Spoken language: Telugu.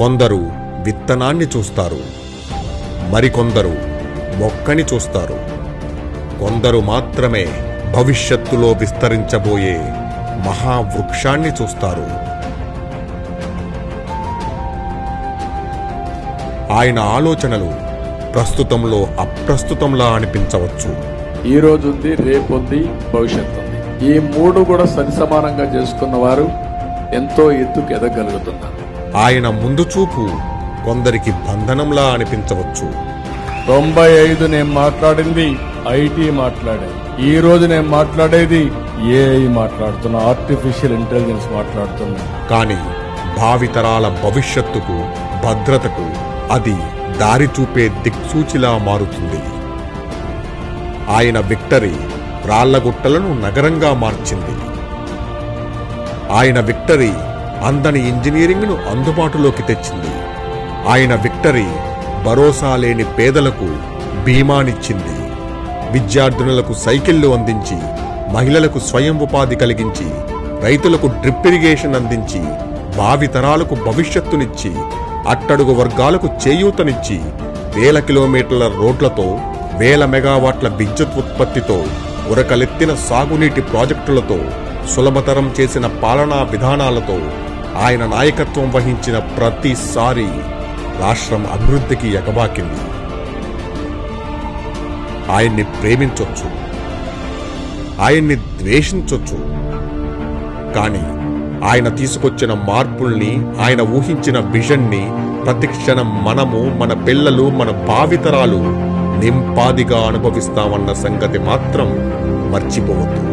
కొందరు విత్తనాన్ని చూస్తారు, మరికొందరు మొక్కని చూస్తారు. కొందరు మాత్రమే భవిష్యత్తులో విస్తరించబోయే మహావృక్షాన్ని చూస్తారు. ఆయన ఆలోచనలు ప్రస్తుతంలో అప్రస్తుతంలా అనిపించవచ్చు. ఈ రోజు ఉంది, రేపుంది, భవిష్యత్తు ఉంది. ఈ మూడు కూడా సరిసమానంగా చేసుకున్న వారు ఎంతో ఎత్తుకు ఎదగలుగుతున్నారు. ఆయన ముందు చూపు కొందరికి బంధనంలా అనిపించవచ్చు. 95 నేను మాట్లాడింది ఐటీ మాట్లాడాను. ఈ రోజు నేను మాట్లాడేది ఏఐ మాట్లాడుతున్నా, ఆర్టిఫిషియల్ ఇంటెలిజెన్స్ మాట్లాడుతున్నా. కానీ భావితరాల భవిష్యత్తుకు, భద్రతకు అది దారి చూపే దిక్సూచిలా మారుతుంది. ఆయన విక్టరీ రాళ్లగుట్టలను నగరంగా మార్చింది. ఆయన విక్టరీ అందని ఇంజనీరింగ్ను అందుబాటులోకి తెచ్చింది. ఆయన విక్టరీ భరోసా లేని పేదలకు బీమానిచ్చింది. విద్యార్థినులకు సైకిళ్లు అందించి, మహిళలకు స్వయం ఉపాధి కలిగించి, రైతులకు డ్రిప్ ఇరిగేషన్ అందించి, భావితరాలకు భవిష్యత్తునిచ్చి, అట్టడుగు వర్గాలకు చేయూతనిచ్చి, వేల కిలోమీటర్ల రోడ్లతో, వేల మెగావాట్ల విద్యుత్ ఉత్పత్తితో, ఉరకలెత్తిన సాగునీటి ప్రాజెక్టులతో, సులభతరం చేసిన పాలనా విధానాలతో ఆయన నాయకత్వం వహించిన ప్రతిసారి రాష్ట్రం అభివృద్ధికి ఎగబాకింది. ఆయన్ని ప్రేమించొచ్చు, ఆయన్ని ద్వేషించొచ్చు, కానీ ఆయన తీసుకొచ్చిన మార్పుల్ని, ఆయన ఊహించిన విజన్ని ప్రతిక్షణం మనము, మన పిల్లలు, మన భావితరాలు నింపాదిగా అనుభవిస్తామన్న సంగతి మాత్రం మర్చిపోవద్దు.